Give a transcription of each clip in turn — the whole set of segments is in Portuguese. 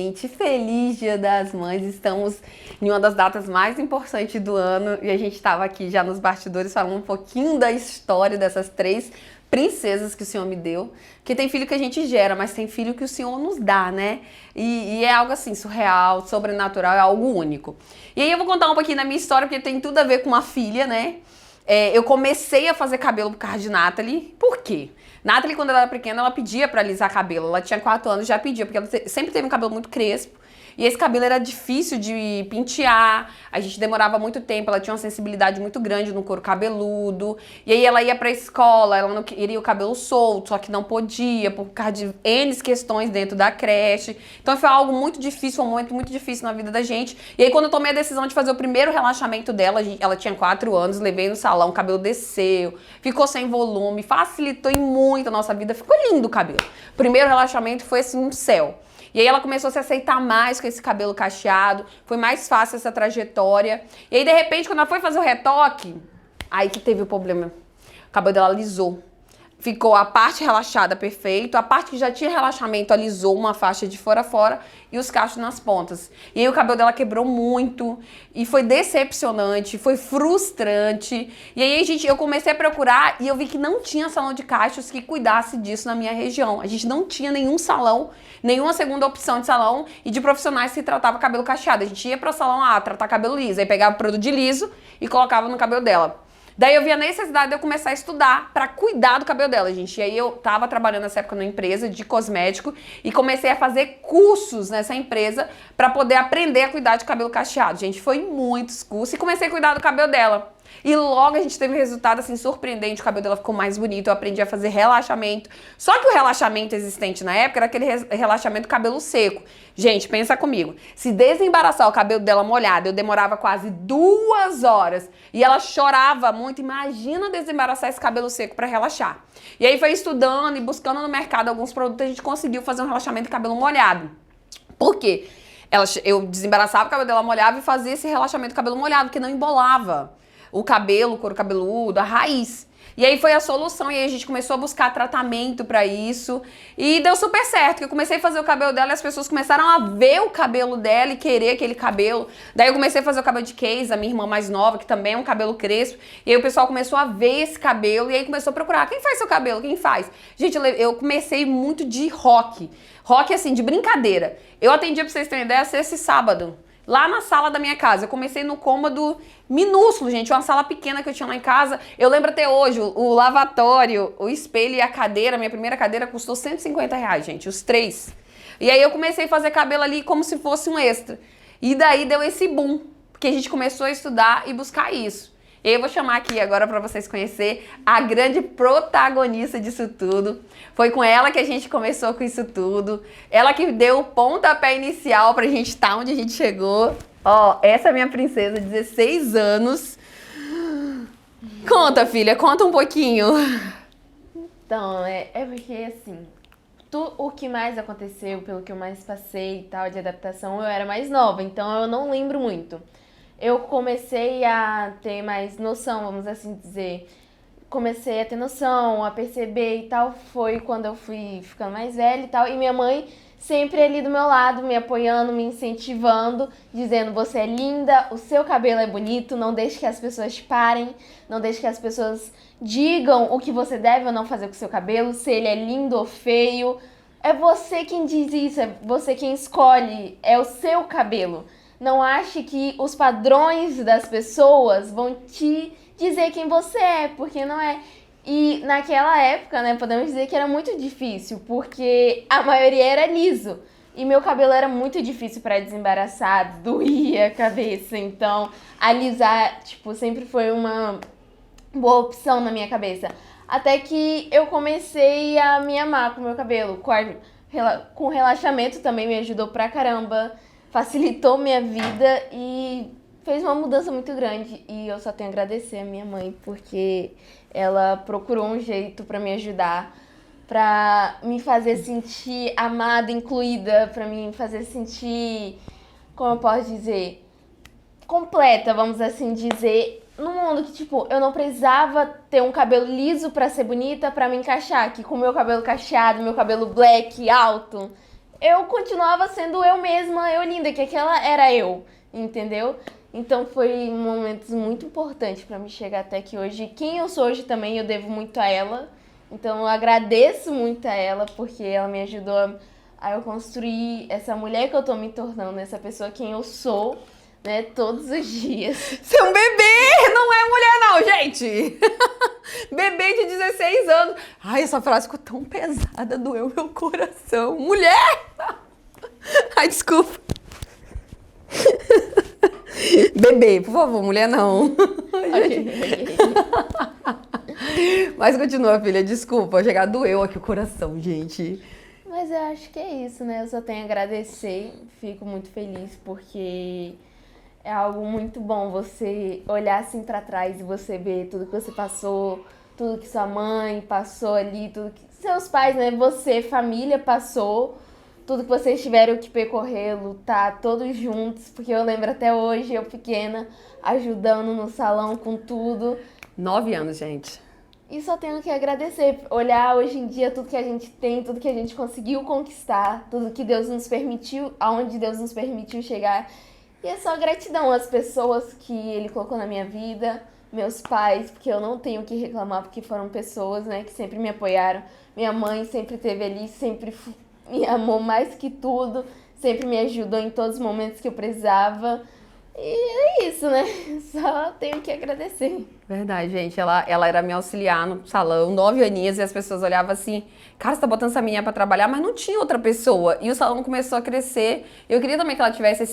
gente. Feliz Dia das Mães. Estamos em uma das datas mais importantes do ano e a gente estava aqui já nos bastidores falando um pouquinho da história dessas três princesas que o Senhor me deu. Porque tem filho que a gente gera, mas tem filho que o Senhor nos dá, né? E é algo assim, surreal, sobrenatural, é algo único. E aí eu vou contar um pouquinho da minha história, porque tem tudo a ver com uma filha, né? Eu comecei a fazer cabelo por causa de Nathalie. Por quê? Nathalie, quando ela era pequena, ela pedia pra alisar cabelo. Ela tinha 4 anos, já pedia, porque ela sempre teve um cabelo muito crespo. E esse cabelo era difícil de pentear, a gente demorava muito tempo, ela tinha uma sensibilidade muito grande no couro cabeludo. E aí ela ia pra escola, ela não queria o cabelo solto, só que não podia, por causa de N questões dentro da creche. Então foi algo muito difícil, um momento muito difícil na vida da gente. E aí quando eu tomei a decisão de fazer o primeiro relaxamento dela, ela tinha 4 anos, levei no salão, o cabelo desceu, ficou sem volume, facilitou muito a nossa vida, ficou lindo o cabelo. O primeiro relaxamento foi assim, um céu. E aí ela começou a se aceitar mais com esse cabelo cacheado, foi mais fácil essa trajetória. E aí, de repente, quando ela foi fazer o retoque, aí que teve o problema. O cabelo dela alisou. Ficou a parte relaxada perfeito, a parte que já tinha relaxamento alisou uma faixa de fora a fora e os cachos nas pontas. E aí o cabelo dela quebrou muito e foi decepcionante, foi frustrante. E aí, gente, eu comecei a procurar e eu vi que não tinha salão de cachos que cuidasse disso na minha região. A gente não tinha nenhum salão, nenhuma segunda opção de salão e de profissionais que tratavam cabelo cacheado. A gente ia para o salão, tratar cabelo liso, aí pegava produto de liso e colocava no cabelo dela. Daí eu vi a necessidade de eu começar a estudar pra cuidar do cabelo dela, gente. E aí eu tava trabalhando nessa época numa empresa de cosmético e comecei a fazer cursos nessa empresa pra poder aprender a cuidar de cabelo cacheado. Gente, foi muitos cursos e comecei a cuidar do cabelo dela. E logo a gente teve um resultado assim surpreendente, o cabelo dela ficou mais bonito, eu aprendi a fazer relaxamento. Só que o relaxamento existente na época era aquele relaxamento cabelo seco. Gente, pensa comigo, se desembaraçar o cabelo dela molhado, eu demorava quase 2 horas e ela chorava muito, imagina desembaraçar esse cabelo seco pra relaxar. E aí foi estudando e buscando no mercado alguns produtos, a gente conseguiu fazer um relaxamento de cabelo molhado. Por quê? Eu desembaraçava o cabelo dela molhado e fazia esse relaxamento de cabelo molhado, que não embolava o cabelo, o couro cabeludo, a raiz. E aí foi a solução, e aí a gente começou a buscar tratamento pra isso, e deu super certo, que eu comecei a fazer o cabelo dela e as pessoas começaram a ver o cabelo dela e querer aquele cabelo. Daí eu comecei a fazer o cabelo de Keisa, a minha irmã mais nova, que também é um cabelo crespo, e aí o pessoal começou a ver esse cabelo, e aí começou a procurar, quem faz seu cabelo, quem faz? Gente, eu comecei muito de rock assim, de brincadeira. Eu atendia, pra vocês terem ideia, esse sábado, lá na sala da minha casa. Eu comecei no cômodo minúsculo, gente, uma sala pequena que eu tinha lá em casa. Eu lembro até hoje, o lavatório, o espelho e a cadeira, minha primeira cadeira custou R$ 150, gente, os 3. E aí eu comecei a fazer cabelo ali como se fosse um extra. E daí deu esse boom, porque a gente começou a estudar e buscar isso. Eu vou chamar aqui agora para vocês conhecerem a grande protagonista disso tudo. Foi com ela que a gente começou com isso tudo. Ela que deu o pontapé inicial pra gente estar onde a gente chegou. Ó, essa é a minha princesa, 16 anos. Conta, filha, conta um pouquinho. Então, é porque assim, o que mais aconteceu, pelo que eu mais passei e tal, de adaptação, eu era mais nova, então eu não lembro muito. Eu comecei a ter mais noção, vamos assim dizer. Comecei a ter noção, a perceber e tal, foi quando eu fui ficando mais velha e tal. E minha mãe sempre ali do meu lado, me apoiando, me incentivando, dizendo: você é linda, o seu cabelo é bonito, não deixe que as pessoas parem, não deixe que as pessoas digam o que você deve ou não fazer com o seu cabelo, se ele é lindo ou feio. É você quem diz isso, é você quem escolhe, é o seu cabelo. Não ache que os padrões das pessoas vão te dizer quem você é, porque não é. E naquela época, né, podemos dizer que era muito difícil, porque a maioria era liso. E meu cabelo era muito difícil para desembaraçar, doía a cabeça. Então, alisar, tipo, sempre foi uma boa opção na minha cabeça. Até que eu comecei a me amar com o meu cabelo. Com relaxamento também me ajudou pra caramba. Facilitou minha vida e fez uma mudança muito grande. E eu só tenho a agradecer a minha mãe, porque ela procurou um jeito pra me ajudar, pra me fazer sentir amada, incluída, pra me fazer sentir, como eu posso dizer, completa, vamos assim dizer, num mundo que, tipo, eu não precisava ter um cabelo liso pra ser bonita, pra me encaixar, que com meu cabelo cacheado, meu cabelo black, alto, eu continuava sendo eu mesma, eu linda, que aquela era eu, entendeu? Então foi momentos muito importantes pra me chegar até aqui hoje. Quem eu sou hoje também eu devo muito a ela. Então eu agradeço muito a ela porque ela me ajudou a eu construir essa mulher que eu tô me tornando, essa pessoa quem eu sou, né, todos os dias. Você é um bebê, não é mulher não, gente. Bebê de 16 anos. Ai, essa frase ficou tão pesada, doeu meu coração. Mulher! Ai, desculpa. Bebê, por favor, mulher não. Mas continua, filha, desculpa. Chegar doeu aqui o coração, gente. Mas eu acho que é isso, né? Eu só tenho a agradecer, fico muito feliz porque é algo muito bom você olhar assim pra trás e você ver tudo que você passou, tudo que sua mãe passou ali, tudo que seus pais, né? Você, família, passou, tudo que vocês tiveram que percorrer, lutar, todos juntos, porque eu lembro até hoje, eu pequena, ajudando no salão com tudo. 9 anos, gente. E só tenho que agradecer, olhar hoje em dia tudo que a gente tem, tudo que a gente conseguiu conquistar, tudo que Deus nos permitiu, aonde Deus nos permitiu chegar. E é só gratidão às pessoas que Ele colocou na minha vida, meus pais, porque eu não tenho o que reclamar, porque foram pessoas, né, que sempre me apoiaram. Minha mãe sempre esteve ali, sempre me amou mais que tudo, sempre me ajudou em todos os momentos que eu precisava. E é isso, né? Só tenho que agradecer. Verdade, gente. Ela era minha auxiliar no salão, 9 aninhas, e as pessoas olhavam assim, cara, você tá botando essa menina pra trabalhar, mas não tinha outra pessoa. E o salão começou a crescer. Eu queria também que ela tivesse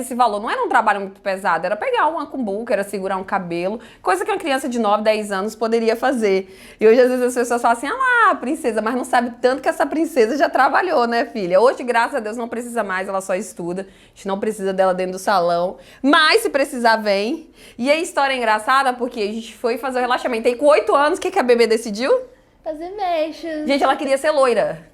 esse valor. Não era um trabalho muito pesado, era pegar uma cumbuca, era segurar um cabelo, coisa que uma criança de 9, 10 anos poderia fazer. E hoje, às vezes, as pessoas falam assim, ah lá, princesa, mas não sabe tanto que essa princesa já trabalhou, né, filha? Hoje, graças a Deus, não precisa mais, ela só estuda. A gente não precisa dela dentro do salão. Mas, se precisar, vem. E a história é engraçada porque a gente foi fazer o relaxamento. E com 8 anos, o que a bebê decidiu? Fazer mechas. Gente, ela queria ser loira.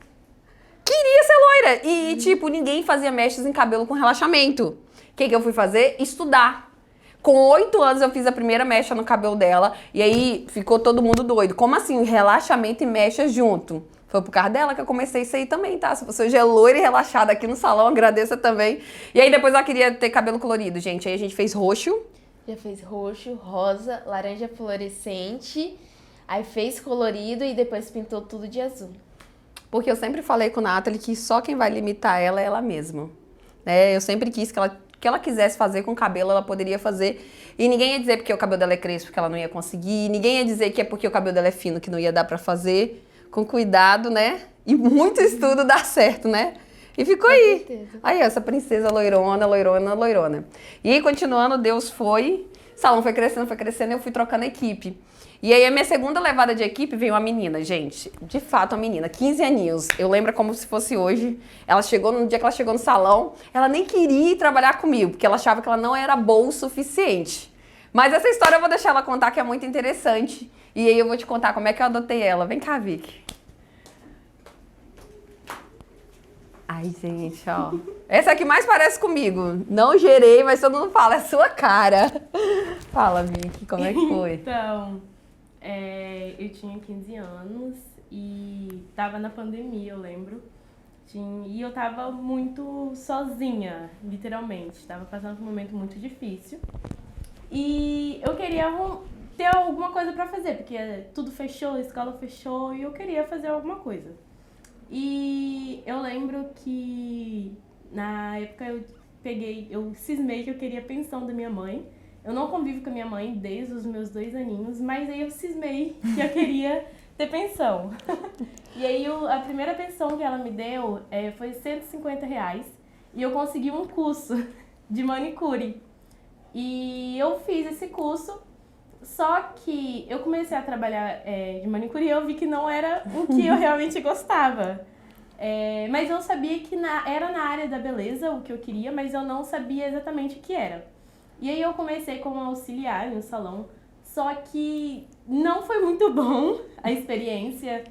Queria ser loira. E, tipo, ninguém fazia mechas em cabelo com relaxamento. O que eu fui fazer? Estudar. Com 8 anos eu fiz a primeira mecha no cabelo dela. E aí ficou todo mundo doido. Como assim? Relaxamento e mecha junto. Foi por causa dela que eu comecei isso aí também, tá? Se você hoje é loira e relaxada aqui no salão, agradeça também. E aí depois ela queria ter cabelo colorido, gente. Aí a gente fez roxo. Já fez roxo, rosa, laranja fluorescente. Aí fez colorido e depois pintou tudo de azul. Porque eu sempre falei com a Nathalie que só quem vai limitar ela é ela mesma. Eu sempre quis que ela quisesse fazer com o cabelo, ela poderia fazer. E ninguém ia dizer porque o cabelo dela é crespo que ela não ia conseguir. Ninguém ia dizer que é porque o cabelo dela é fino que não ia dar pra fazer. Com cuidado, né? E muito estudo dá certo, né? E ficou aí. certeza. Aí, essa princesa loirona, loirona, loirona. E aí, continuando, Deus foi. O salão foi crescendo, eu fui trocando a equipe. E aí, a minha segunda levada de equipe veio uma menina, gente. De fato, uma menina, 15 aninhos. Eu lembro como se fosse hoje. Ela chegou, no dia que ela chegou no salão, ela nem queria ir trabalhar comigo, porque ela achava que ela não era boa o suficiente. Mas essa história eu vou deixar ela contar, que é muito interessante. E aí eu vou te contar como é que eu adotei ela. Vem cá, Vicky. Ai, gente, ó. Essa aqui mais parece comigo. Não gerei, mas todo mundo fala, é sua cara. Fala, Vicky, como é que foi? Então, eu tinha 15 anos e tava na pandemia, eu lembro. E eu tava muito sozinha, literalmente. Tava passando por um momento muito difícil. E eu queria ter alguma coisa pra fazer, porque tudo fechou, a escola fechou e eu queria fazer alguma coisa. E eu lembro que na época eu cismei que eu queria pensão da minha mãe. Eu não convivo com a minha mãe desde os meus 2 aninhos, mas aí eu cismei que eu queria ter pensão. E aí a primeira pensão que ela me deu foi R$ 150 e eu consegui um curso de manicure. E eu fiz esse curso, só que eu comecei a trabalhar de manicure e eu vi que não era o que eu realmente gostava. Mas eu sabia que era na área da beleza o que eu queria, mas eu não sabia exatamente o que era. E aí eu comecei como auxiliar no salão, só que não foi muito bom a experiência.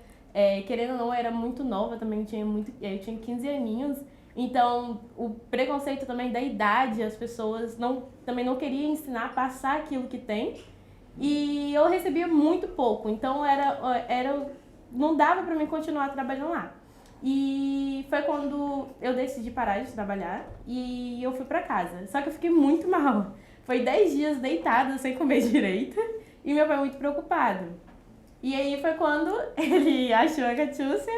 Querendo ou não, eu era muito nova, também eu tinha 15 aninhos. Então, o preconceito também da idade, as pessoas também não queriam ensinar a passar aquilo que tem. E eu recebia muito pouco, então não dava pra mim continuar trabalhando lá. E foi quando eu decidi parar de trabalhar e eu fui pra casa. Só que eu fiquei muito mal. Foi 10 dias deitada, sem comer direito, e meu pai muito preocupado. E aí foi quando ele achou a Catiúcia,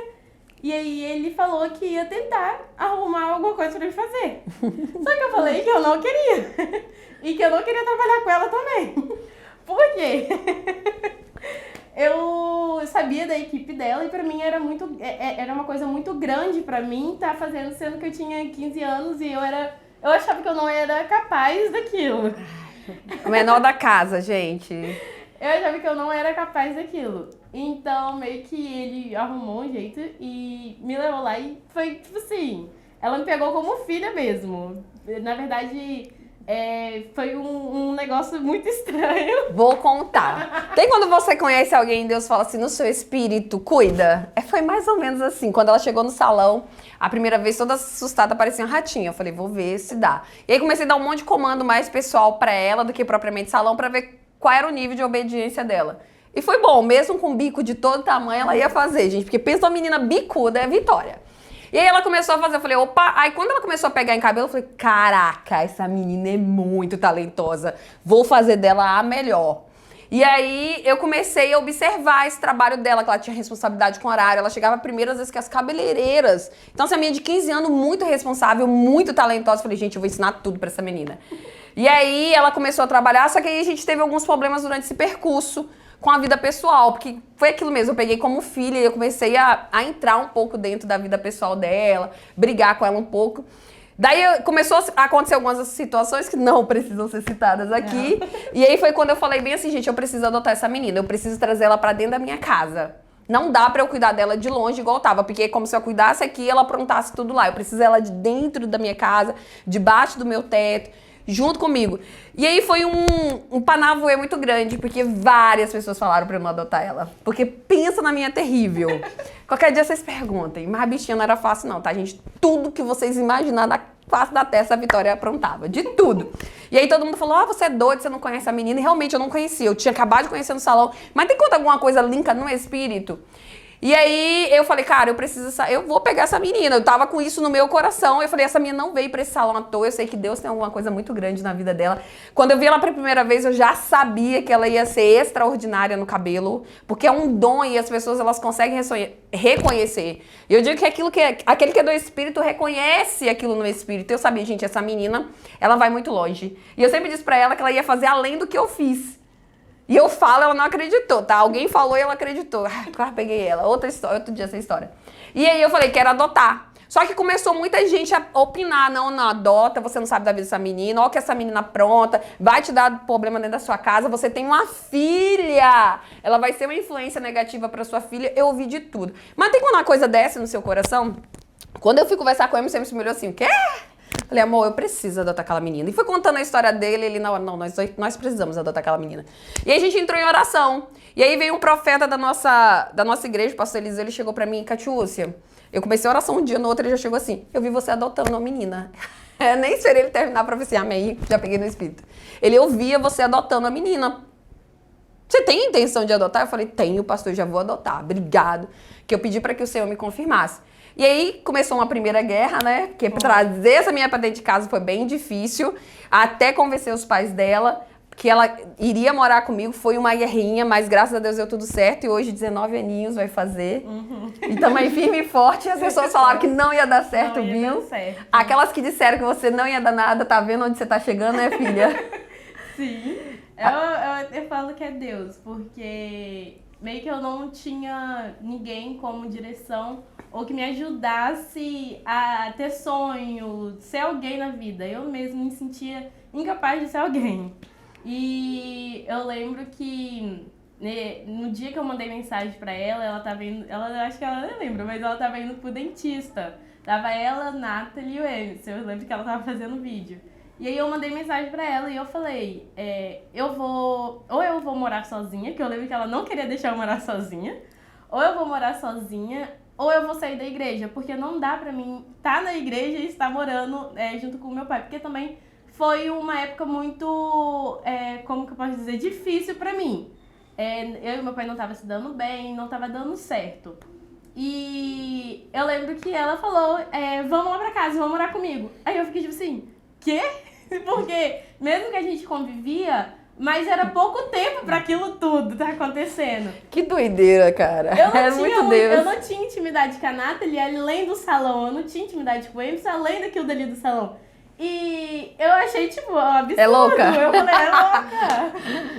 e aí ele falou que ia tentar arrumar alguma coisa pra eu fazer. Só que eu falei que eu não queria. E que eu não queria trabalhar com ela também. Por quê? Eu sabia da equipe dela e pra mim era uma coisa muito grande pra mim estar fazendo, sendo que eu tinha 15 anos e eu achava que eu não era capaz daquilo. O menor da casa, gente. Eu achava que eu não era capaz daquilo. Então, meio que ele arrumou um jeito e me levou lá e foi, tipo assim, ela me pegou como filha mesmo. Na verdade, foi um negócio muito estranho. Vou contar. Tem quando você conhece alguém e Deus fala assim, no seu espírito, cuida? Foi mais ou menos assim. Quando ela chegou no salão, a primeira vez toda assustada, parecia um ratinho. Eu falei, vou ver se dá. E aí comecei a dar um monte de comando mais pessoal pra ela do que propriamente salão, pra ver qual era o nível de obediência dela. E foi bom, mesmo com bico de todo tamanho, ela ia fazer, gente. Porque pensa uma menina bicuda, é Vitória. E aí ela começou a fazer, eu falei, opa. Aí quando ela começou a pegar em cabelo, eu falei, caraca, essa menina é muito talentosa. Vou fazer dela a melhor. E aí eu comecei a observar esse trabalho dela, que ela tinha responsabilidade com horário. Ela chegava primeiro, às vezes, que as cabeleireiras. Então essa menina de 15 anos, muito responsável, muito talentosa. Eu falei, gente, eu vou ensinar tudo pra essa menina. E aí ela começou a trabalhar, só que aí a gente teve alguns problemas durante esse percurso com a vida pessoal, porque foi aquilo mesmo, eu peguei como filha e eu comecei a entrar um pouco dentro da vida pessoal dela, brigar com ela um pouco. Daí começou a acontecer algumas situações que não precisam ser citadas aqui. E aí foi quando eu falei bem assim, gente, eu preciso adotar essa menina, eu preciso trazer ela pra dentro da minha casa. Não dá pra eu cuidar dela de longe igual tava, porque é como se eu cuidasse aqui e ela aprontasse tudo lá. Eu preciso dela de dentro da minha casa, debaixo do meu teto, junto comigo. E aí foi um panavoê muito grande, porque várias pessoas falaram pra eu não adotar ela. Porque pensa na minha terrível. Qualquer dia vocês perguntem, mas a bichinha não era fácil não, tá, gente? Tudo que vocês imaginarem da face da testa, a Vitória aprontava. De tudo. E aí todo mundo falou, você é doido, você não conhece a menina. E realmente eu não conhecia, eu tinha acabado de conhecer no salão. Mas tem conta alguma coisa linka no espírito? E aí eu falei, cara, eu vou pegar essa menina. Eu tava com isso no meu coração. Eu falei, essa menina não veio pra esse salão à toa. Eu sei que Deus tem alguma coisa muito grande na vida dela. Quando eu vi ela pela primeira vez, eu já sabia que ela ia ser extraordinária no cabelo. Porque é um dom e as pessoas, elas conseguem reconhecer. E eu digo que aquele que é do espírito reconhece aquilo no espírito. Eu sabia, gente, essa menina, ela vai muito longe. E eu sempre disse pra ela que ela ia fazer além do que eu fiz. E eu falo, ela não acreditou, tá? Alguém falou e ela acreditou. Ai, quase peguei ela. Outra história, outro dia essa história. E aí eu falei, quero adotar. Só que começou muita gente a opinar. Não, não adota, você não sabe da vida dessa menina. Olha que essa menina pronta, vai te dar problema dentro da sua casa. Você tem uma filha. Ela vai ser uma influência negativa pra sua filha. Eu ouvi de tudo. Mas tem quando uma coisa desce no seu coração? Quando eu fui conversar com ele, você me olhou assim, o quê? Falei, amor, eu preciso adotar aquela menina. E foi contando a história dele, ele, não, nós precisamos adotar aquela menina. E aí a gente entrou em oração. E aí veio um profeta da nossa igreja, o pastor Eliseu, ele chegou pra mim, Catiúcia, eu comecei a oração um dia, no outro ele já chegou assim, eu vi você adotando uma menina. Eu nem esperei ele terminar pra assim, amém, já peguei no espírito. Ele ouvia você adotando uma menina. Você tem intenção de adotar? Eu falei, tenho, pastor, já vou adotar, obrigado. Que eu pedi pra que o Senhor me confirmasse. E aí começou uma primeira guerra, né? Porque trazer essa menina pra dentro de casa foi bem difícil. Até convencer os pais dela que ela iria morar comigo. Foi uma guerrinha, mas graças a Deus deu tudo certo. E hoje 19 aninhos vai fazer. E também firme e forte. As pessoas falaram que não ia dar certo, viu? Aquelas que disseram que você não ia dar nada, tá vendo onde você tá chegando, né, filha? Sim. Eu falo que é Deus, porque meio que eu não tinha ninguém como direção ou que me ajudasse a ter sonho, ser alguém na vida. Eu mesma me sentia incapaz de ser alguém. E eu lembro que no dia que eu mandei mensagem pra ela, ela tava indo, acho que ela nem lembra, mas ela tava indo pro dentista. Tava ela, Nathalie e o Emerson. Eu lembro que ela tava fazendo vídeo. E aí eu mandei mensagem pra ela e eu falei, eu vou morar sozinha, que eu lembro que ela não queria deixar eu morar sozinha, ou eu vou morar sozinha, ou eu vou sair da igreja, porque não dá pra mim estar na igreja e estar morando junto com o meu pai, porque também foi uma época muito, como que eu posso dizer, difícil pra mim. Eu e meu pai não tava se dando bem, não tava dando certo. E eu lembro que ela falou, vamos lá pra casa, vamos morar comigo. Aí eu fiquei tipo assim, quê? Porque mesmo que a gente convivia, mas era pouco tempo pra aquilo tudo tá acontecendo. Que doideira, cara. É muito Deus. Eu não tinha intimidade com a Nathalie além do salão. Eu não tinha intimidade com o Emerson além daquilo dali do salão. E eu achei, tipo, um absurdo. É louca? Eu falei, é louca.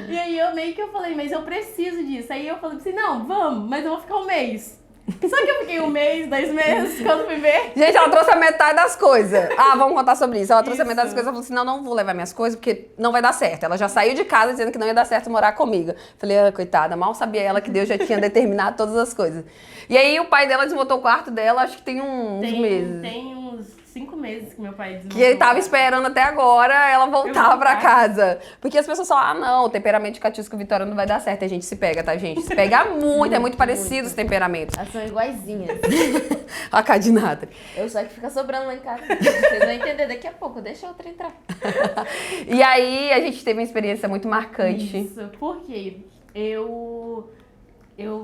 E aí eu falei, mas eu preciso disso. Aí eu falei assim, não, vamos, mas eu vou ficar um mês. Só que eu fiquei um mês, 2 meses, quando fui ver. Gente, ela trouxe a metade das coisas. Ah, vamos contar sobre isso. Ela trouxe a Isso. metade das coisas. Ela falou assim, não vou levar minhas coisas porque não vai dar certo. Ela já saiu de casa dizendo que não ia dar certo morar comigo. Falei, coitada, mal sabia ela que Deus já tinha determinado todas as coisas. E aí o pai dela desmontou o quarto dela, acho que tem uns meses. Tem uns 5 meses que meu pai desmontou. Que ele tava esperando até agora ela voltar pra casa. Porque as pessoas falam, não, o temperamento de Catiusca e Vitória não vai dar certo. A gente se pega, tá, gente? Se pega muito, é muito parecido os temperamentos. Elas são iguaizinhas. A Cadinata. Eu só que fica sobrando lá em casa. Vocês vão entender daqui a pouco, deixa a outra entrar. E aí a gente teve uma experiência muito marcante. Isso, porque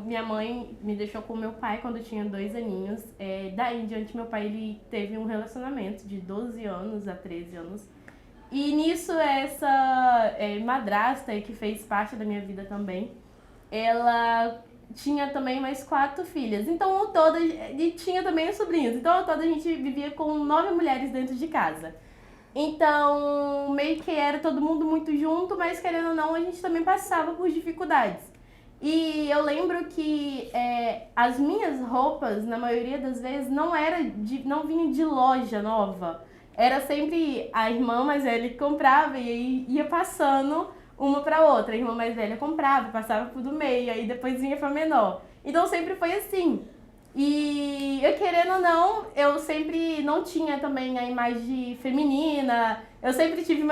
minha mãe me deixou com meu pai quando eu tinha 2 aninhos. Daí em diante, meu pai ele teve um relacionamento de 12 anos a 13 anos. E nisso, essa madrasta que fez parte da minha vida também, ela tinha também mais 4 filhas. Então, ao todo, e tinha também os sobrinhos. Então, ao todo, a gente vivia com 9 mulheres dentro de casa. Então, meio que era todo mundo muito junto, mas querendo ou não, a gente também passava por dificuldades. E eu lembro que as minhas roupas, na maioria das vezes, não vinha de loja nova. Era sempre a irmã mais velha que comprava e aí ia passando uma pra outra. A irmã mais velha comprava, passava por do meio, aí depois vinha pra menor. Então sempre foi assim. E eu querendo ou não, eu sempre não tinha também a imagem feminina. Eu sempre tive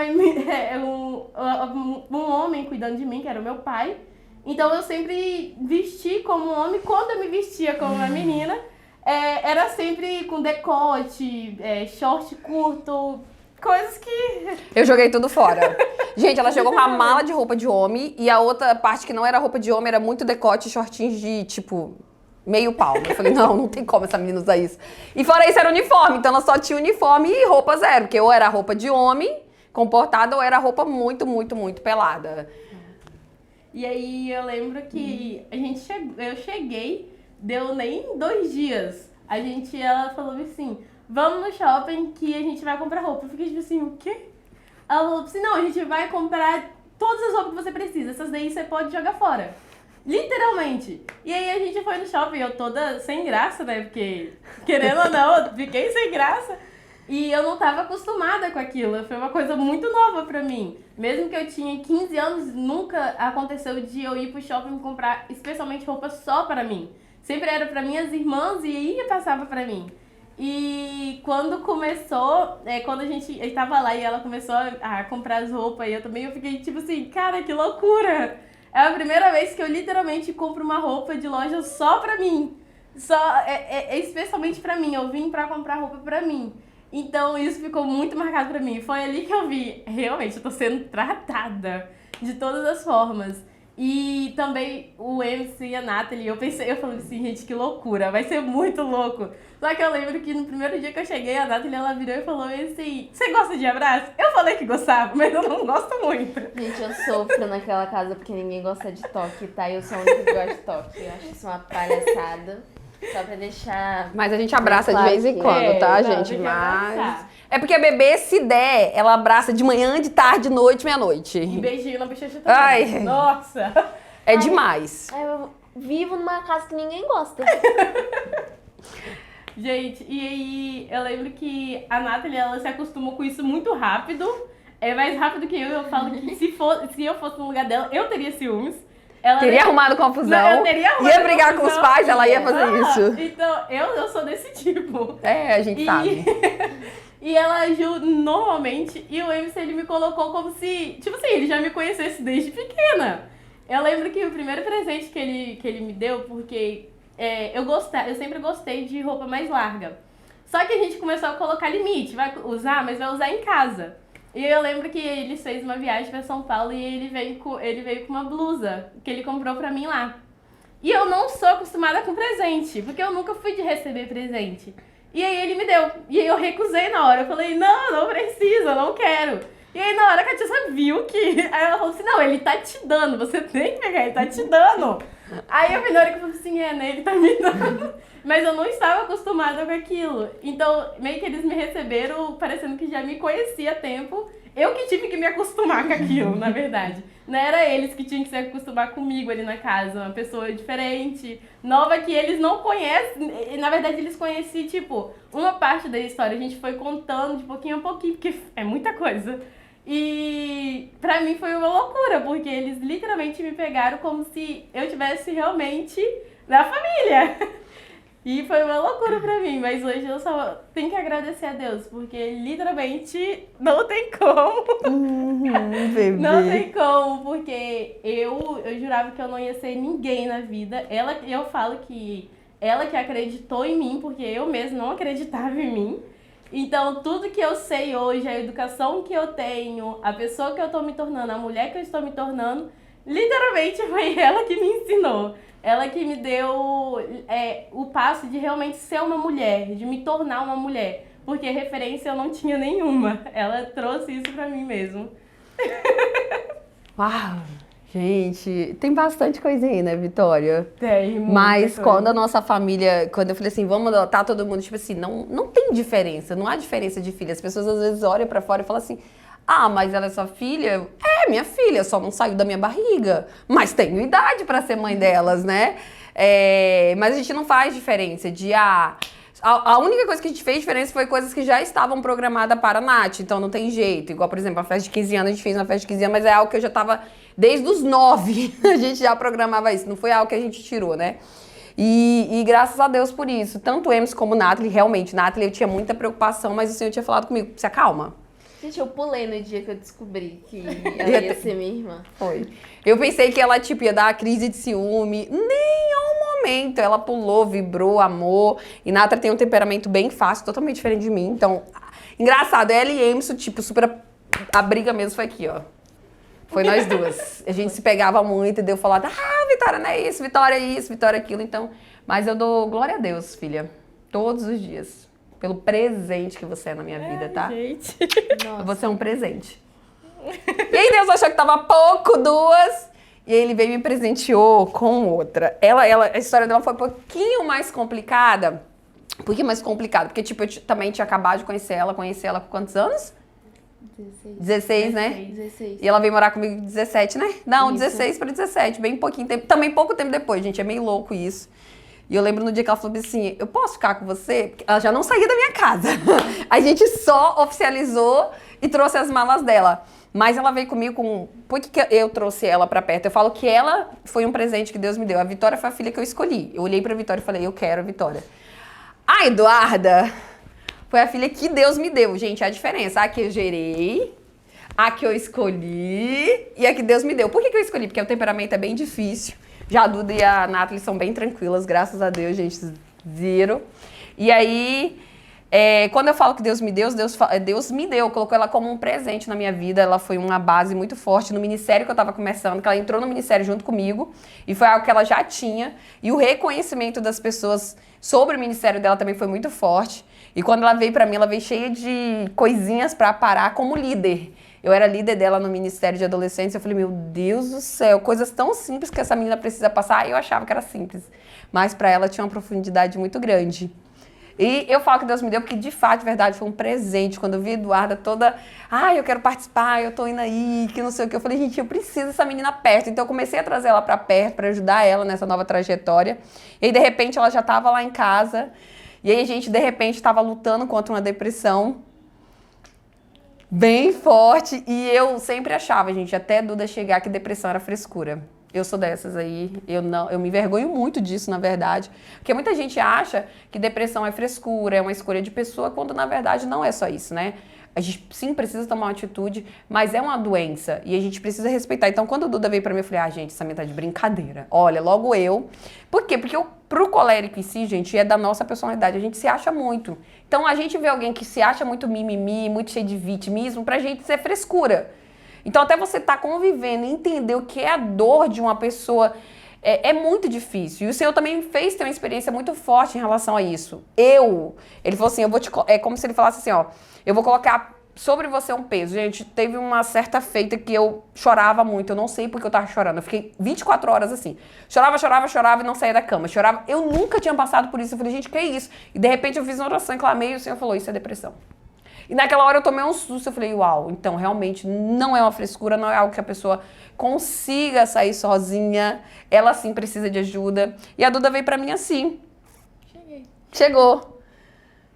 um homem cuidando de mim, que era o meu pai. Então eu sempre vesti como homem. Quando eu me vestia como uma menina, era sempre com decote, short curto, coisas que... Eu joguei tudo fora. Gente, ela chegou com a mala de roupa de homem e a outra parte que não era roupa de homem era muito decote e shortinhos de, tipo, meio palmo. Eu falei, não tem como essa menina usar isso. E fora isso era uniforme, então ela só tinha uniforme e roupa zero, porque ou era roupa de homem comportada ou era roupa muito, muito, muito pelada. E aí eu lembro que eu cheguei, deu nem 2 dias. Ela falou assim, vamos no shopping que a gente vai comprar roupa. Eu fiquei tipo assim, o quê? Ela falou assim, não, a gente vai comprar todas as roupas que você precisa. Essas daí você pode jogar fora. Literalmente. E aí a gente foi no shopping, eu toda sem graça, né? Porque, querendo ou não, eu fiquei sem graça. E eu não estava acostumada com aquilo, foi uma coisa muito nova pra mim. Mesmo que eu tinha 15 anos, nunca aconteceu de eu ir pro shopping comprar especialmente roupa só pra mim. Sempre era pra minhas irmãs e aí passava pra mim. E quando começou, quando a gente estava lá e ela começou a comprar as roupas, e eu fiquei tipo assim, cara, que loucura! É a primeira vez que eu literalmente compro uma roupa de loja só pra mim. Especialmente pra mim, eu vim pra comprar roupa pra mim. Então isso ficou muito marcado pra mim. Foi ali que eu vi, realmente, eu tô sendo tratada de todas as formas. E também o MC e a Nathalie, eu falei assim, gente, que loucura, vai ser muito louco. Só que eu lembro que no primeiro dia que eu cheguei, a Nathalie, ela virou e falou assim, você gosta de abraço? Eu falei que gostava, mas eu não gosto muito. Gente, eu sofro naquela casa porque ninguém gosta de toque, tá? Eu sou a única que gosta de toque. Eu acho isso uma palhaçada. Só pra deixar... Mas a gente abraça de vez em quando, tá, gente? Mas... Abraçar. É porque a bebê, se der, ela abraça de manhã, de tarde, de noite, meia-noite. E beijinho na bochecha também. Ai. Nossa! É demais. Eu vivo numa casa que ninguém gosta. Gente, e aí eu lembro que a Nathalie, ela se acostumou com isso muito rápido. É mais rápido que eu falo que se eu fosse no lugar dela, eu teria ciúmes. Ela Teria arrumado confusão. Eu teria arrumado ia brigar com os confusão. pais, ela ia fazer isso. Então, eu sou desse tipo. É, a gente sabe. E ela agiu normalmente, e o MC, ele me colocou como se, tipo assim, ele já me conhecesse desde pequena. Eu lembro que o primeiro presente que ele me deu, porque eu sempre gostei de roupa mais larga. Só que a gente começou a colocar limite, vai usar, mas vai usar em casa. E eu lembro que ele fez uma viagem pra São Paulo e ele veio com uma blusa que ele comprou pra mim lá. E eu não sou acostumada com presente, porque eu nunca fui de receber presente. E aí ele me deu. E aí eu recusei na hora. Eu falei, não precisa, não quero. E aí na hora que a tia viu que... Aí ela falou assim, não, ele tá te dando, você tem que pegar, ele tá te dando. Aí eu falei, na hora que eu falei assim, né, ele tá me dando. Mas eu não estava acostumada com aquilo. Então, meio que eles me receberam parecendo que já me conhecia há tempo. Eu que tive que me acostumar com aquilo, na verdade. Não era eles que tinham que se acostumar comigo ali na casa. Uma pessoa diferente, nova, que eles não conhecem. Na verdade, eles conheciam, tipo, uma parte da história. A gente foi contando de pouquinho a pouquinho, porque é muita coisa. E pra mim foi uma loucura, porque eles literalmente me pegaram como se eu tivesse realmente na família. E foi uma loucura pra mim, mas hoje eu só tenho que agradecer a Deus, porque literalmente não tem como. Bebê. Não tem como, porque eu jurava que eu não ia ser ninguém na vida. Eu falo que ela que acreditou em mim, porque eu mesma não acreditava em mim. Então, tudo que eu sei hoje, a educação que eu tenho, a pessoa que eu tô me tornando, a mulher que eu estou me tornando, literalmente foi ela que me ensinou. Ela que me deu o passo de realmente ser uma mulher, de me tornar uma mulher. Porque referência eu não tinha nenhuma. Ela trouxe isso pra mim mesmo. Uau! Gente, tem bastante coisa aí, né, Vitória? Tem, muita Mas coisa. quando a nossa família, quando eu falei assim, vamos adotar todo mundo, tipo assim, não tem diferença, não há diferença de filha. As pessoas às vezes olham pra fora e falam assim, ah, mas ela é sua filha? É, minha filha, só não saiu da minha barriga. Mas tenho idade pra ser mãe delas, né? Mas a gente não faz diferença de, a única coisa que a gente fez diferença foi coisas que já estavam programadas para a Nath, então não tem jeito. Igual, por exemplo, a festa de 15 anos, a gente fez uma festa de 15 anos, mas é algo que eu já tava, desde os 9, a gente já programava isso, não foi algo que a gente tirou, né? E graças a Deus por isso. Tanto Emerson como Nathalie, realmente, Nathalie, eu tinha muita preocupação, mas o Senhor tinha falado comigo, se acalma. Gente, eu pulei no dia que eu descobri que ela ia ser minha irmã. Foi. Eu pensei que ela, tipo, ia dar uma crise de ciúme. Nenhum momento. Ela pulou, vibrou, amou. E Nathalie tem um temperamento bem fácil, totalmente diferente de mim. Então, engraçado, ela e Emerson, tipo, super... A briga mesmo foi aqui, ó. Foi nós duas. A gente se pegava muito e deu falado, Vitória não é isso, Vitória é isso, Vitória é aquilo. Então, mas eu dou glória a Deus, filha. Todos os dias. Pelo presente que você é na minha vida, tá? Gente. Nossa. Você é um presente. E aí Deus achou que tava pouco, duas, e aí ele veio e me presenteou com outra. A história dela foi um pouquinho mais complicada. Um pouquinho mais complicada, porque tipo, eu também tinha acabado de conhecer ela com quantos anos? 16. 16, né? 16. E ela veio morar comigo com 17, né? Não, Isso. 16 para 17, bem pouquinho tempo. Também pouco tempo depois, gente, é meio louco isso. E eu lembro no dia que ela falou assim, eu posso ficar com você? Porque ela já não saía da minha casa. A gente só oficializou e trouxe as malas dela. Mas ela veio comigo com... Por que eu trouxe ela pra perto? Eu falo que ela foi um presente que Deus me deu. A Vitória foi a filha que eu escolhi. Eu olhei pra Vitória e falei, eu quero a Vitória. A Eduarda foi a filha que Deus me deu. Gente, a diferença. A que eu gerei, a que eu escolhi e a que Deus me deu. Por que eu escolhi? Porque o temperamento é bem difícil. Já a Duda e a Nathalie são bem tranquilas, graças a Deus, gente, zero. E aí, quando eu falo que Deus me deu, Deus me deu, colocou ela como um presente na minha vida. Ela foi uma base muito forte no ministério que eu estava começando, que ela entrou no ministério junto comigo, e foi algo que ela já tinha. E o reconhecimento das pessoas sobre o ministério dela também foi muito forte. E quando ela veio pra mim, ela veio cheia de coisinhas pra parar como líder. Eu era líder dela no Ministério de Adolescentes, eu falei, meu Deus do céu, coisas tão simples que essa menina precisa passar. Eu achava que era simples, mas pra ela tinha uma profundidade muito grande. E eu falo que Deus me deu porque, de fato, de verdade, foi um presente. Quando eu vi a Eduarda toda, eu quero participar, eu tô indo aí, que não sei o que. Eu falei, gente, eu preciso dessa menina perto. Então eu comecei a trazer ela pra perto, pra ajudar ela nessa nova trajetória. E aí, de repente, ela já tava lá em casa. E aí a gente, de repente, tava lutando contra uma depressão bem forte, e eu sempre achava, gente, até Duda chegar, que depressão era frescura. Eu sou dessas aí, eu me envergonho muito disso, na verdade, porque muita gente acha que depressão é frescura, é uma escolha de pessoa, quando na verdade não é só isso, né? A gente sim precisa tomar uma atitude, mas é uma doença e a gente precisa respeitar. Então, quando a Duda veio pra mim, eu falei, gente, essa menina tá de brincadeira. Olha, logo eu. Por quê? Porque pro colérico em si, gente, é da nossa personalidade. A gente se acha muito. Então, a gente vê alguém que se acha muito mimimi, muito cheio de vitimismo, pra gente isso é frescura. Então, até você tá convivendo e entender o que é a dor de uma pessoa É muito difícil. E o Senhor também fez ter uma experiência muito forte em relação a isso. Ele falou assim, é como se ele falasse assim, ó, eu vou colocar sobre você um peso. Gente, teve uma certa feita que eu chorava muito, eu não sei porque eu tava chorando. Eu fiquei 24 horas assim. Chorava e não saía da cama. Chorava. Eu nunca tinha passado por isso. Eu falei, gente, que é isso? E de repente eu fiz uma oração e clamei e o Senhor falou, isso é depressão. E naquela hora eu tomei um susto, eu falei, uau, então realmente não é uma frescura, não é algo que a pessoa consiga sair sozinha, ela sim precisa de ajuda. E a Duda veio pra mim assim. Chegou.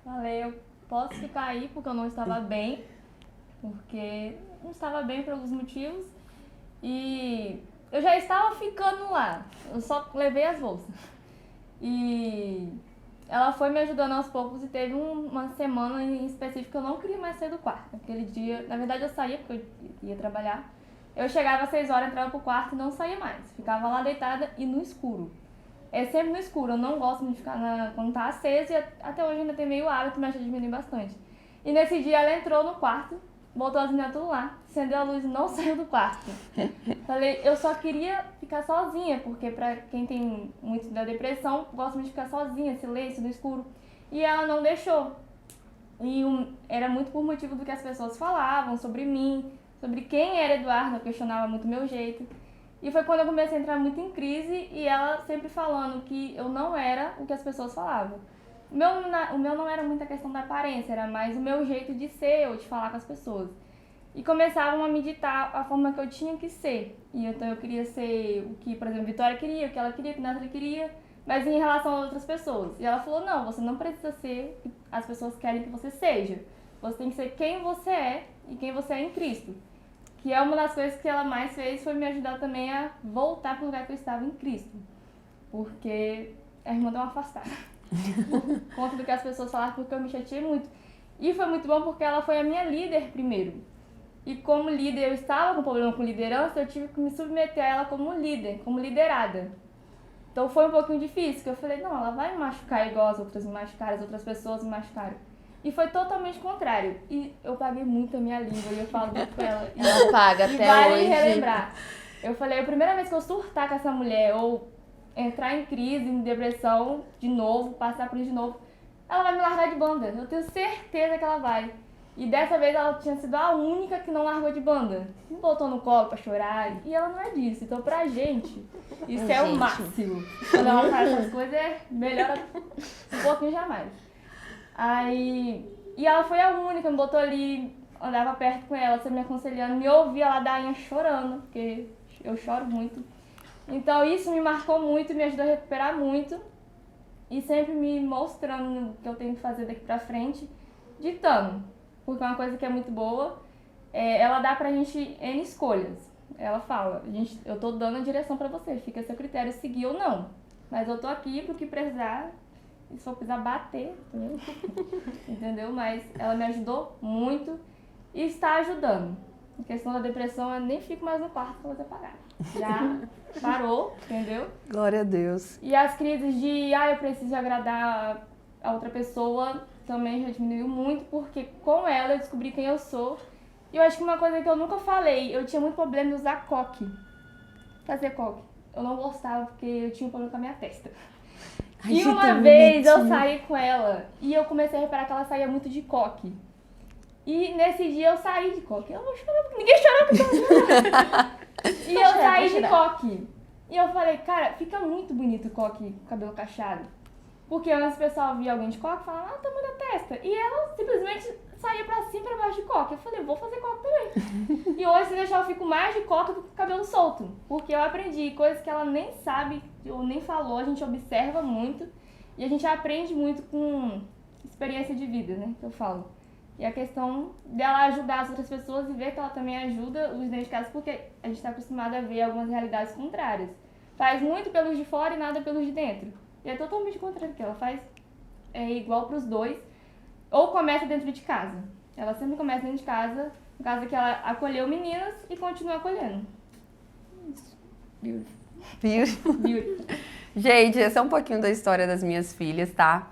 Falei, eu posso ficar aí porque eu não estava bem, porque não estava bem por alguns motivos, e eu já estava ficando lá, eu só levei as bolsas. E ela foi me ajudando aos poucos e teve uma semana em específico que eu não queria mais sair do quarto. Aquele dia, na verdade eu saía porque eu ia trabalhar. Eu chegava às 6 horas, entrava pro quarto e não saía mais. Ficava lá deitada e no escuro. É sempre no escuro, eu não gosto de ficar quando tá aceso e até hoje ainda tem meio hábito, mas já diminui bastante. E nesse dia ela entrou no quarto, botou as meninas tudo lá, acendeu a luz e não saiu do quarto. Falei, eu só queria ficar sozinha, porque pra quem tem muito da depressão, gosta muito de ficar sozinha, silêncio, no escuro. E ela não deixou. E era muito por motivo do que as pessoas falavam sobre mim, sobre quem era Eduardo, eu questionava muito o meu jeito. E foi quando eu comecei a entrar muito em crise e ela sempre falando que eu não era o que as pessoas falavam. O meu não era muita questão da aparência, era mais o meu jeito de ser ou de falar com as pessoas. E começavam a me ditar a forma que eu tinha que ser. E então eu queria ser o que, por exemplo, Vitória queria, o que ela queria, o que Nathalie queria, mas em relação a outras pessoas. E ela falou, não, você não precisa ser o que as pessoas querem que você seja. Você tem que ser quem você é e quem você é em Cristo. Que é uma das coisas que ela mais fez, foi me ajudar também a voltar para o lugar que eu estava em Cristo. Porque a irmã deu uma afastada. Por conta do que as pessoas falaram, porque eu me chateei muito. E foi muito bom porque ela foi a minha líder primeiro. E como líder, eu estava com problema com liderança, eu tive que me submeter a ela como líder, como liderada. Então foi um pouquinho difícil, porque eu falei, não, ela vai me machucar igual as outras me machucaram, as outras pessoas me machucaram. E foi totalmente contrário. E eu paguei muito a minha língua e eu falo muito com ela. E Ela paga até vale hoje. relembrar. Eu falei, a primeira vez que eu surtar com essa mulher, ou entrar em crise, em depressão de novo, passar por isso de novo, ela vai me largar de banda. Eu tenho certeza que ela vai. E dessa vez ela tinha sido a única que não largou de banda. Me botou no colo pra chorar. E ela não é disso. Então pra gente, isso é o máximo. Quando ela faz essas coisas, é melhor um pouquinho jamais. E ela foi a única, me botou ali, andava perto com ela, sempre me aconselhando, me ouvia lá dainha chorando, porque eu choro muito. Então isso me marcou muito, me ajudou a recuperar muito e sempre me mostrando o que eu tenho que fazer daqui pra frente, ditando. Porque uma coisa que é muito boa, ela dá pra gente N escolhas. Ela fala, eu tô dando a direção pra você, fica a seu critério seguir ou não. Mas eu tô aqui pro que precisar. E se for precisar bater, entendeu? Mas ela me ajudou muito e está ajudando. A questão da depressão, eu nem fico mais no quarto pra você pagar. Já parou, entendeu? Glória a Deus. E as crises de, eu preciso agradar a outra pessoa, também já diminuiu muito, porque com ela eu descobri quem eu sou. E eu acho que uma coisa que eu nunca falei, eu tinha muito problema em usar coque. Fazer coque. Eu não gostava porque eu tinha um problema com a minha testa. E uma vez eu saí com ela e eu comecei a reparar que ela saía muito de coque. E nesse dia eu saí de coque. Eu não chorava, ninguém chorava porque eu chorava. E eu saí de coque. E eu falei, cara, fica muito bonito o coque com cabelo cacheado. Porque antes o pessoal via alguém de coque e falava, o tamanho da testa. E ela simplesmente saía pra cima e pra baixo de coque. Eu falei, vou fazer coque também. E hoje, se deixar, eu fico mais de coque do que com cabelo solto. Porque eu aprendi coisas que ela nem sabe ou nem falou, a gente observa muito. E a gente aprende muito com experiência de vida, né, que eu falo. E a questão dela ajudar as outras pessoas e ver que ela também ajuda os dentro de casa, porque a gente está acostumado a ver algumas realidades contrárias. Faz muito pelos de fora e nada pelos de dentro. E é totalmente contrário, porque ela faz igual para os dois. Ou começa dentro de casa. Ela sempre começa dentro de casa, no caso que ela acolheu meninas e continua acolhendo. Isso. Beautiful. Gente, esse é um pouquinho da história das minhas filhas, tá?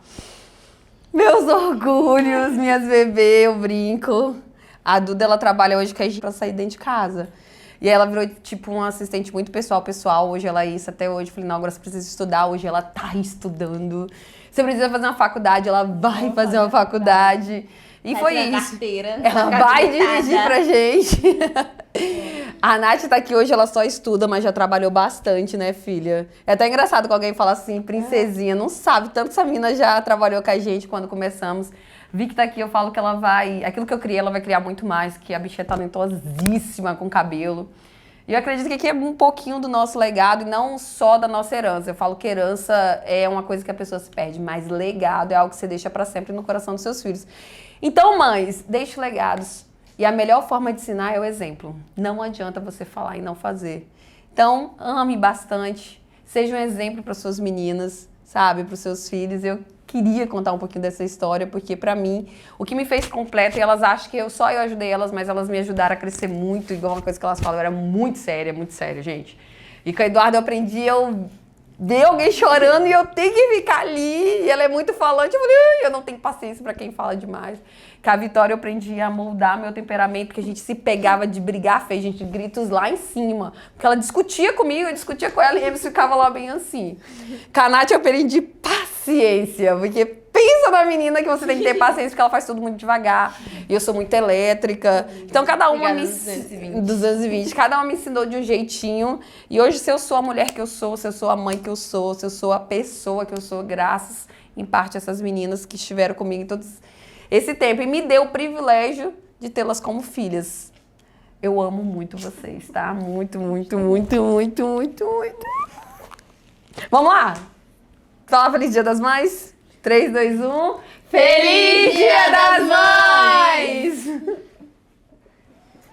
Meus orgulhos, minhas bebês, eu brinco. A Duda, ela trabalha hoje com a gente pra sair dentro de casa. E aí ela virou, tipo, uma assistente muito pessoal. Hoje ela é isso, até hoje. Falei, não, agora você precisa estudar. Hoje ela tá estudando. Você precisa fazer uma faculdade, ela vai fazer uma faculdade. E foi isso. Carteira, Ela vai dirigir pra gente. A Nath tá aqui hoje, ela só estuda, mas já trabalhou bastante, né, filha? É até engraçado que alguém fala assim, princesinha, não sabe, tanto que essa menina já trabalhou com a gente quando começamos. Vicky tá aqui, eu falo que ela vai... Aquilo que eu criei, ela vai criar muito mais, que a bicha é talentosíssima com cabelo. E eu acredito que aqui é um pouquinho do nosso legado e não só da nossa herança. Eu falo que herança é uma coisa que a pessoa se perde, mas legado é algo que você deixa pra sempre no coração dos seus filhos. Então, mães, deixe legados. E a melhor forma de ensinar é o exemplo. Não adianta você falar e não fazer. Então, ame bastante. Seja um exemplo para suas meninas, sabe? Para os seus filhos. Eu queria contar um pouquinho dessa história, porque para mim, o que me fez completa, e elas acham que só eu ajudei elas, mas elas me ajudaram a crescer muito, igual uma coisa que elas falam, eu era muito séria, gente. E com a Eduardo eu aprendi, eu ver alguém chorando e eu tenho que ficar ali, e ela é muito falante, eu falei, eu não tenho paciência para quem fala demais. Com a Vitória eu aprendi a moldar meu temperamento, porque a gente se pegava de brigar feio, gente, gritos lá em cima. Porque ela discutia comigo, eu discutia com ela e eles ficavam lá bem assim. Com a Nath eu aprendi paciência, porque pensa na menina que você tem que ter paciência, porque ela faz tudo muito devagar. E eu sou muito elétrica. Então cada uma me... 220. Cada uma me ensinou de um jeitinho. E hoje, se eu sou a mulher que eu sou, se eu sou a mãe que eu sou, se eu sou a pessoa que eu sou, graças, em parte, a essas meninas que estiveram comigo em todos esse tempo. E me deu o privilégio de tê-las como filhas. Eu amo muito vocês, tá? Muito. Vamos lá? Fala Feliz Dia das Mães. 3, 2, 1. Feliz Dia das Mães!